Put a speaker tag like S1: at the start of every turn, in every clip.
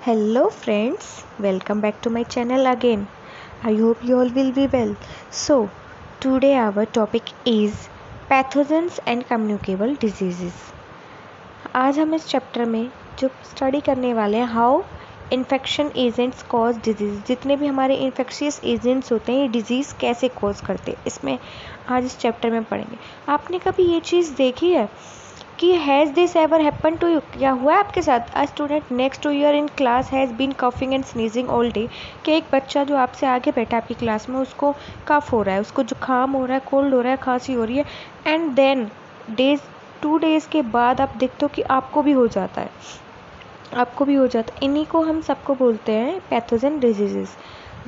S1: Hello friends, welcome back to my channel again. I hope you all will be well. So, today our topic is pathogens and communicable diseases. आज हम इस chapter में जो study करने वाले हैं how infection agents cause disease, जितने भी हमारे इन्फेक्शियस एजेंट्स होते हैं ये डिजीज़ कैसे कॉज करते हैं, इसमें आज इस चैप्टर में पढ़ेंगे। आपने कभी ये चीज़ देखी है कि has this ever happen to you, क्या हुआ है आपके साथ? A student next to ear in class has been coughing and sneezing all day, कि एक बच्चा जो आपसे आगे बैठा आपकी क्लास में उसको कफ हो रहा है, उसको जुकाम हो रहा है, कोल्ड हो रहा है, खांसी हो रही है, एंड देन डेज 2 डेज़ के बाद आप देखते हो कि आपको भी हो जाता है, इन्हीं को हम सबको बोलते हैं पैथोजन डिजीजेस,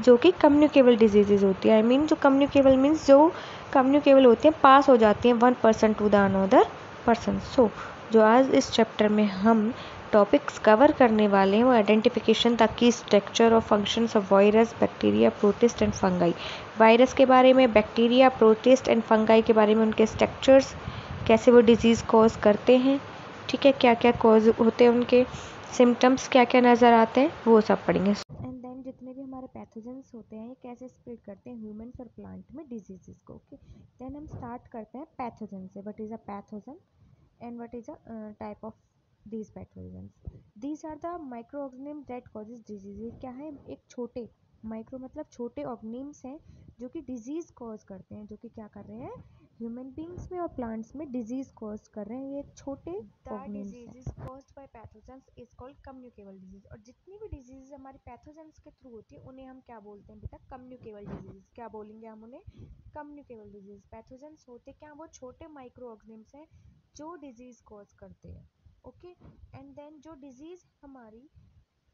S1: जो कि कम्युनिकेबल डिजीजेज होती है। जो कम्युनिकेबल मीन्स जो कम्युनिकेबल होती हैं, पास हो जाती हैं one person to the another person. So जो आज इस चैप्टर में हम टॉपिक्स कवर करने वाले हैं वो आइडेंटिफिकेशन ताकि स्ट्रक्चर और functions of virus, bacteria, protist and fungi. Virus के बारे में, बैक्टीरिया, प्रोटिस्ट एंड फंगाई के बारे में, उनके स्ट्रक्चर्स, कैसे वो डिजीज़ कॉज करते हैं, ठीक है, क्या क्या कॉज होते हैं, उनके सिम्टम्स क्या क्या नज़र आते हैं, वो सब पढ़ेंगे। एंड देन जितने भी हमारे पैथोजेंस होते हैं ये कैसे स्प्रेड करते हैं ह्यूमंस और प्लांट में डिजीजेस को। ओके, देन हम स्टार्ट करते हैं पैथोजन से। What is a pathogen and what is a type of these pathogens? These are the microorganisms that causes disease। क्या है? एक छोटे माइक्रो मतलब छोटे ऑर्गेनिम्स हैं जो कि डिजीज कॉज करते हैं, जो कि क्या कर रहे हैं, ह्यूमन बींग्स में और प्लांट्स में डिजीज कॉज कर रहे हैं। ये एक छोटे ऑर्गेनिम्स हैं। Disease caused by pathogens is called communicable disease. और जितनी भी डिजीज हमारी पैथोजेंस के थ्रू होती है उन्हें हम क्या बोलते हैं बेटा? Communicable disease. क्या बोलेंगे हम उन्हें? Communicable disease. पैथोजेंस होते क्या? वो छोटे माइक्रो ऑर्गेनिम्स हैं जो डिजीज कॉज करते हैं। ओके, एंड देन जो डिजीज हमारी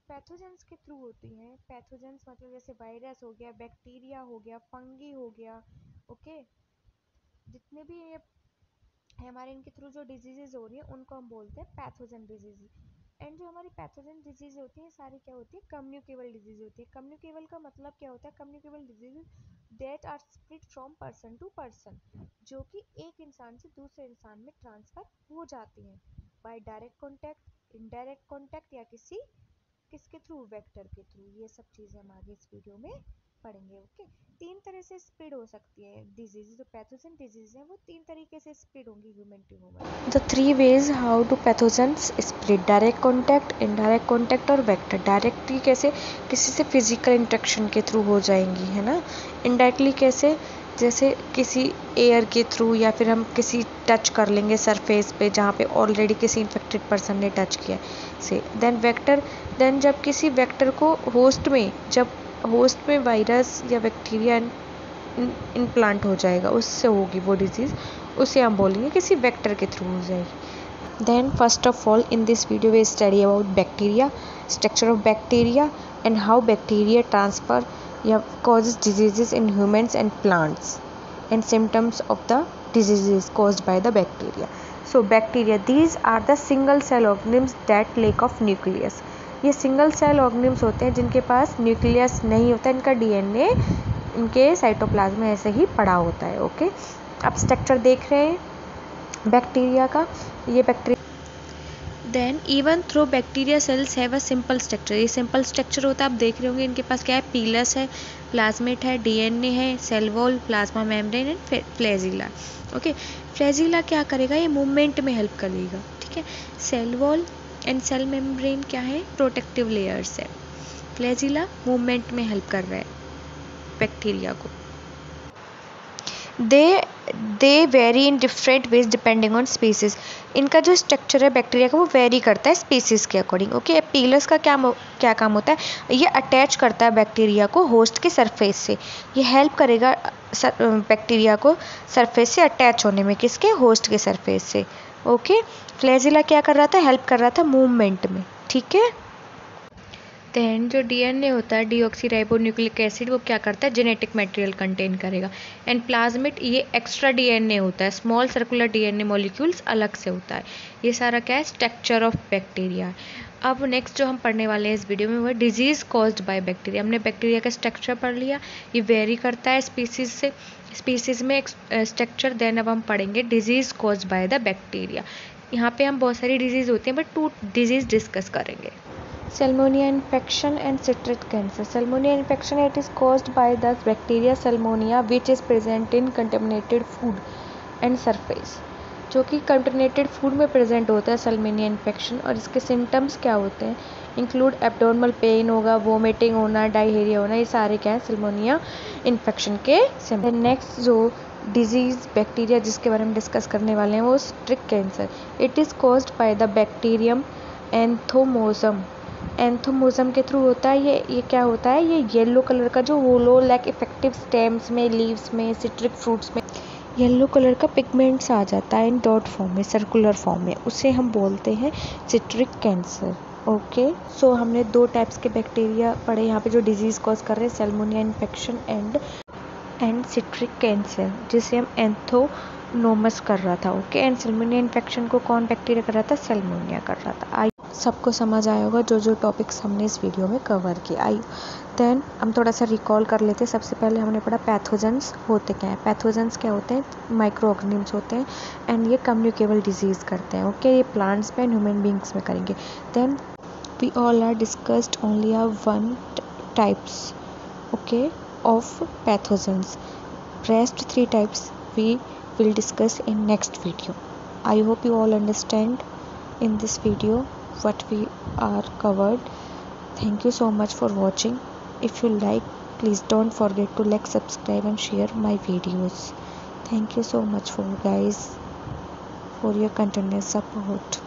S1: पैथोजेंस के थ्रू होती हैं, पैथोजेंस मतलब जैसे वायरस हो गया, बैक्टीरिया हो गया, फंगी हो गया, ओके, जितने भी ये हमारे इनके थ्रू जो डिजीजेज हो रही है उनको हम बोलते हैं पैथोजन डिजीज। एंड जो हमारी पैथोजन डिजीज होती है सारी क्या होती है? कम्युनिकेबल डिजीज होती है। कम्युनिकेबल का मतलब क्या होता है? Communicable disease that are spread from person to person, जो कि एक इंसान से दूसरे इंसान में ट्रांसफर हो जाती हैं by direct contact, indirect contact या किसके थ्रू? वेक्टर के थ्रू। ये सब चीज़ें हम आगे इस वीडियो में पढ़ेंगे। ओके, 3 तरह से स्प्रेड हो सकती है डिजीज। जो पैथोजन डिजीज है वो 3 तरीके से स्प्रेड होंगी human to human. The 3 ways how to pathogens spread: direct contact, indirect contact और वेक्टर। डायरेक्टली कैसे? किसी से फिजिकल इंटरेक्शन के थ्रू हो जाएंगी, है ना। इनडायरेक्टली कैसे? जैसे किसी एयर के थ्रू, या फिर हम किसी टच कर लेंगे सरफेस पे जहाँ पे ऑलरेडी किसी इन्फेक्टेड पर्सन ने टच किया से। देन वेक्टर, देन जब किसी वेक्टर को जब होस्ट में वायरस या बैक्टीरिया इम्प्लांट हो जाएगा, उससे होगी वो डिजीज़, उसे हम बोलेंगे किसी वेक्टर के थ्रू हो जाएगी। Then first of all in this video we study about bacteria, structure of bacteria and how bacteria transfer या causes diseases in humans and plants and symptoms of the diseases caused by the bacteria. So bacteria, these are the single cell organisms that lack of nucleus। ये single cell organisms होते हैं जिनके पास nucleus नहीं होता, इनका DNA इनके cytoplasm में ऐसे ही पड़ा होता है। ओके, अब स्ट्रक्चर देख रहे हैं बैक्टीरिया का। ये bacteria then even through bacteria cells have a simple structure. ये सिंपल स्ट्रक्चर होता है, आप देख रहे होंगे इनके पास क्या है? पीलस है, प्लाज्मेट है, डीएनए है, cell wall, plasma membrane and flagella. Okay, flagella क्या करेगा? ये मूवमेंट में हेल्प करेगा, ठीक है। Cell wall and cell membrane क्या है? प्रोटेक्टिव लेयर्स है। फ्लैजिला मूवमेंट में हेल्प कर रहा है बैक्टीरिया को। They vary in different ways depending on species. इनका जो स्ट्रक्चर है बैक्टीरिया का वो वेरी करता है स्पीसीज के अकॉर्डिंग। ओके, पीलस का क्या काम होता है? ये अटैच करता है बैक्टीरिया को होस्ट के सरफेस से। ये हेल्प करेगा बैक्टीरिया को सरफेस से अटैच होने में, किसके? होस्ट के सरफेस से। ओके, फ्लैजिला क्या कर रहा था? हेल्प कर रहा था मूवमेंट में, ठीक है। देन जो डीएनए होता है, डीऑक्सीराइबोन्यूक्लिक एसिड, वो क्या करता है? जेनेटिक मटेरियल कंटेन करेगा। एंड प्लाज्मिड, ये एक्स्ट्रा डीएनए होता है, स्मॉल सर्कुलर डीएनए मॉलिक्यूल्स अलग से होता है। ये सारा क्या है? Structure of bacteria. अब नेक्स्ट जो हम पढ़ने वाले हैं इस वीडियो में वो है डिजीज़ कॉज्ड बाय बैक्टीरिया। हमने बैक्टीरिया का स्ट्रक्चर पढ़ लिया, ये वेरी करता है स्पीसीज से, स्पीसीज में स्ट्रक्चर। देन अब हम पढ़ेंगे disease caused by the bacteria. यहाँ पे हम बहुत सारी डिजीज़ होती हैं बट 2 डिजीज़ डिस्कस करेंगे। Salmonella infection and citric cancer. Salmonella infection, it is caused by the bacteria Salmonella which is present in contaminated food and surface. जो कि कंटेमिनेटेड फूड में प्रेजेंट होता है सल्मोनिया इन्फेक्शन। और इसके सिम्टम्स क्या होते हैं, इंक्लूड एब्डोमिनल पेन होगा, वोमिटिंग होना, डायरिया होना, ये सारे क्या है सल्मोनिया इन्फेक्शन के सिम्टम्स। नेक्स्ट जो डिजीज़ बैक्टीरिया जिसके बारे में डिस्कस करने वाले हैं वो सिट्रिक cancer. It is caused by the bacterium एंथोमोजम। एंथोमोजम के थ्रू होता है ये क्या होता है, ये येलो कलर का जो होलो लाइक इफेक्टिव स्टेम्स में, लीव्स में, सिट्रिक फ्रूट्स में येलो कलर का पिगमेंट्स आ जाता है इन डॉट फॉर्म में, सर्कुलर फॉर्म में, उसे हम बोलते हैं सिट्रिक कैंसर। ओके, सो हमने 2 टाइप्स के बैक्टीरिया पढ़े यहाँ पे जो डिजीज़ कॉज कर रहे हैं, सल्मोनिया इन्फेक्शन एंड सिट्रिक कैंसर, जिसे हम एंथोनोमस कर रहा था। ओके, एंड सल्मोनिया इन्फेक्शन को कौन बैक्टीरिया कर रहा था, सल्मोनिया कर रहा था। सबको समझ आया होगा जो टॉपिक्स हमने इस वीडियो में कवर किया। देन हम थोड़ा सा रिकॉल कर लेते हैं। सबसे पहले हमने पढ़ा पैथोजेंस होते क्या हैं। पैथोजेंस क्या होते हैं, माइक्रो ऑर्गेनिम्स होते हैं एंड ये कम्युनिकेबल डिजीज़ करते हैं। ओके, ये प्लांट्स में एंड ह्यूमन बींग्स में करेंगे। Then we all are discussed only one types okay of pathogens. Rest 3 types we will discuss in next video. I hope you all understand in this video what we are covered. Thank you so much for watching. If you like, please don't forget to like, subscribe and share my videos. Thank you so much for guys for your continuous support.